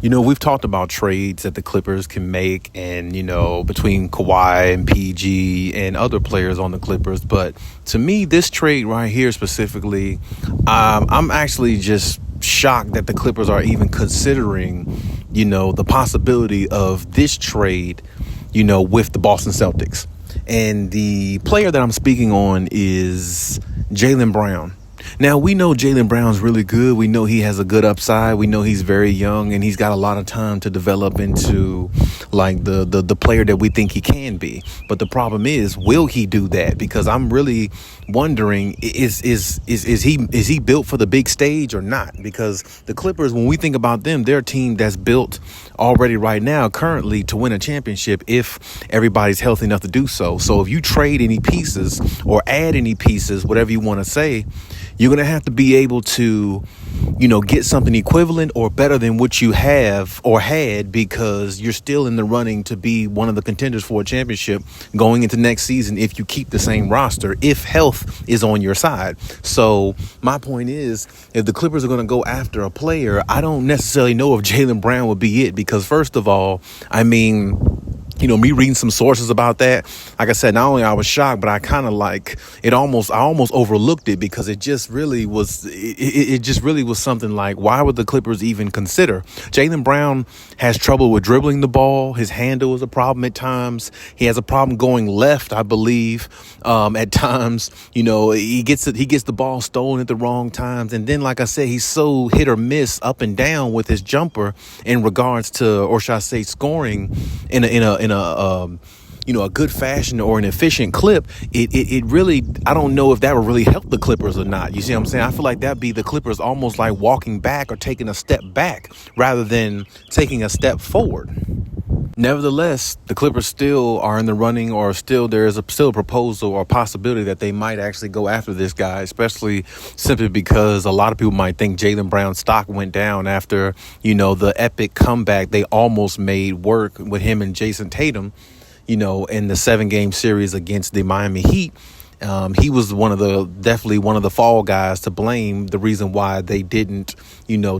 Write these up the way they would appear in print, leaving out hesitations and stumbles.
We've talked about trades that the Clippers can make and, between Kawhi and PG and other players on the Clippers. But to me, this trade right here specifically, I'm actually just shocked that the Clippers are even considering, the possibility of this trade, with the Boston Celtics. And the player that I'm speaking on is Jaylen Brown. Now, we know Jaylen Brown's really good. We know he has a good upside. We know he's very young and he's got a lot of time to develop into like the player that we think he can be. But the problem is, will he do that? Because I'm really wondering, is he built for the big stage or not? Because the Clippers, when we think about them, they're a team that's built already right now, currently, to win a championship if everybody's healthy enough to do so. So if you trade any pieces or add any pieces, whatever you want to say, you're going to have to be able to, get something equivalent or better than what you have or had, because you're still in the running to be one of the contenders for a championship going into next season if you keep the same roster, if health is on your side. So my point is, if the Clippers are going to go after a player, I don't necessarily know if Jaylen Brown would be it, because first of all, me reading some sources about that, like I said, not only I was shocked, but I kind of I almost overlooked it, because it just really was, it just really was something like, why would the Clippers even consider? Jaylen Brown has trouble with dribbling the ball. His handle is a problem at times. He has a problem going left, I believe, at times. He gets the ball stolen at the wrong times. And then, like I said, he's so hit or miss up and down with his jumper in regards to, or should I say, scoring in a good fashion or an efficient clip. It really, I don't know if that would really help the Clippers or not. You see what I'm saying? I feel like that'd be the Clippers almost like walking back or taking a step back rather than taking a step forward. Nevertheless, the Clippers still are in the running, or there is still a proposal or possibility that they might actually go after this guy, especially simply because a lot of people might think Jaylen Brown's stock went down after, the epic comeback they almost made work with him and Jason Tatum, in the 7-game series against the Miami Heat. He was definitely one of the fall guys to blame, the reason why they didn't,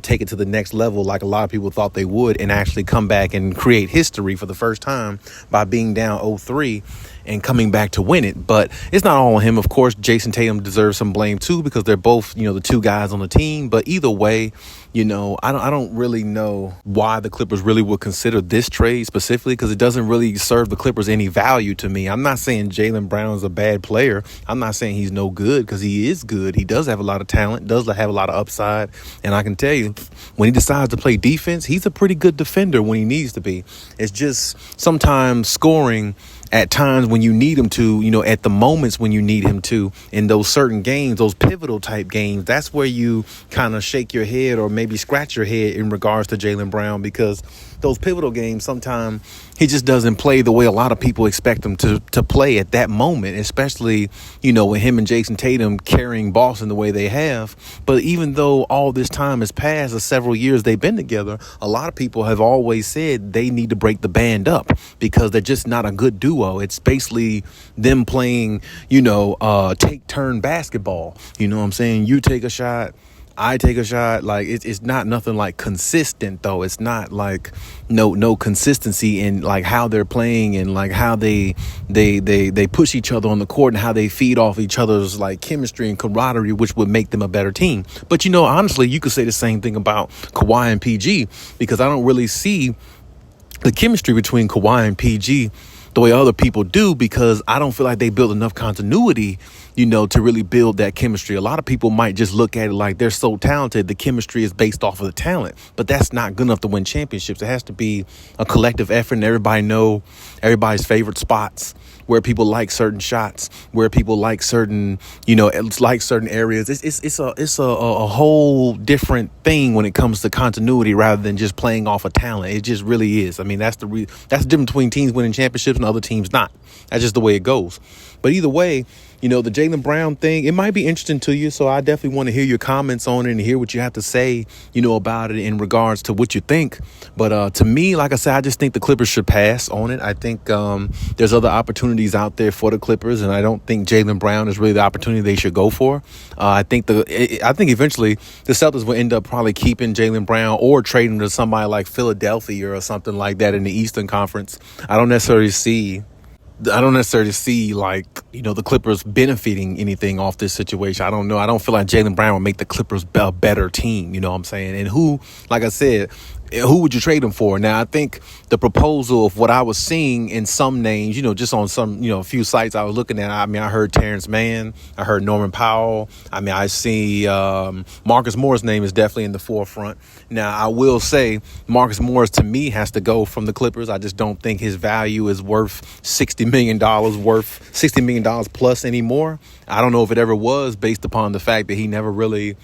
take it to the next level like a lot of people thought they would, and actually come back and create history for the first time by being down 0-3 and coming back to win it. But it's not all on him. Of course, Jason Tatum deserves some blame too, because they're both, the two guys on the team. But either way, I don't really know why the Clippers really would consider this trade specifically, because it doesn't really serve the Clippers any value to me. I'm not saying Jaylen Brown is a bad player. I'm not saying he's no good, because he is good. He does have a lot of talent, does have a lot of upside. And I can tell you, when he decides to play defense, he's a pretty good defender when he needs to be. It's just sometimes scoring at times when you need him to, at the moments when you need him to, in those certain games, those pivotal type games, that's where you kind of shake your head or maybe scratch your head in regards to Jaylen Brown, because those pivotal games, sometimes he just doesn't play the way a lot of people expect him to play at that moment, especially, with him and Jason Tatum carrying Boston the way they have. But even though all this time has passed, the several years they've been together, a lot of people have always said they need to break the band up because they're just not a good duo. It's basically them playing, take turn basketball. You know what I'm saying? You take a shot, I take a shot. Like it's not nothing like consistent though. It's not like no consistency in like how they're playing and like how they push each other on the court and how they feed off each other's like chemistry and camaraderie, which would make them a better team. But honestly, you could say the same thing about Kawhi and PG, because I don't really see the chemistry between Kawhi and PG the way other people do, because I don't feel like they build enough continuity, to really build that chemistry. A lot of people might just look at it like they're so talented, the chemistry is based off of the talent, but that's not good enough to win championships. It has to be a collective effort, and everybody know everybody's favorite spots, where people like certain shots, where people like certain, certain areas. It's a whole different thing when it comes to continuity rather than just playing off of talent. It just really is. That's the difference between teams winning championships and other teams not. That's just the way it goes. But either way, the Jaylen Brown thing, it might be interesting to you. So I definitely want to hear your comments on it and hear what you have to say, about it in regards to what you think. But to me, like I said, I just think the Clippers should pass on it. I think there's other opportunities out there for the Clippers, and I don't think Jaylen Brown is really the opportunity they should go for. I think eventually the Celtics will end up probably keeping Jaylen Brown or trading to somebody like Philadelphia or something like that in the Eastern Conference. I don't necessarily see like, the Clippers benefiting anything off this situation. I don't know. I don't feel like Jaylen Brown would make the Clippers a better team. You know what I'm saying? And like I said, who would you trade him for? Now, I think the proposal of what I was seeing in some names, just on some, a few sites I was looking at. I mean, I heard Terrence Mann. I heard Norman Powell. I mean, I see Marcus Morris' name is definitely in the forefront. Now, I will say Marcus Morris, to me, has to go from the Clippers. I just don't think his value is worth $60 million plus anymore. I don't know if it ever was, based upon the fact that he never really,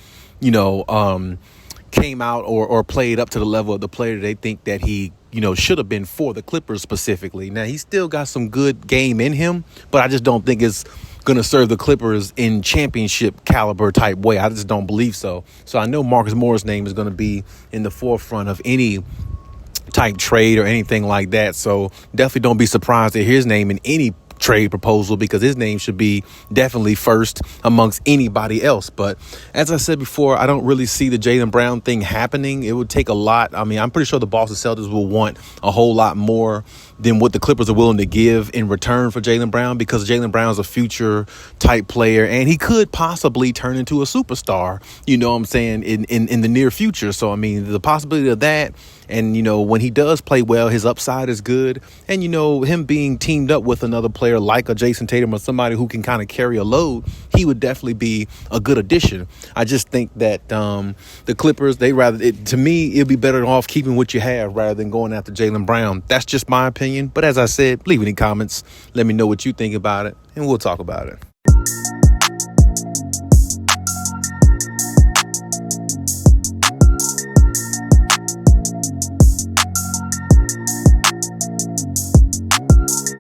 came out or played up to the level of the player they think that he, should have been for the Clippers specifically. Now, he's still got some good game in him, but I just don't think it's going to serve the Clippers in championship caliber type way. I just don't believe so. So I know Marcus Morris' name is going to be in the forefront of any type trade or anything like that. So definitely don't be surprised to hear his name in any trade proposal, because his name should be definitely first amongst anybody else. But as I said before, I don't really see the Jaylen Brown thing happening. It would take a lot. I mean, I'm pretty sure the Boston Celtics will want a whole lot more than what the Clippers are willing to give in return for Jaylen Brown, because Jaylen Brown is a future type player and he could possibly turn into a superstar, in the near future. So, I mean, the possibility of that, and, when he does play well, his upside is good. And, him being teamed up with another player like a Jason Tatum or somebody who can kind of carry a load, he would definitely be a good addition. I just think that the Clippers, to me, it'd be better off keeping what you have rather than going after Jaylen Brown. That's just my opinion. But as I said, leave any comments. Let me know what you think about it, and we'll talk about it.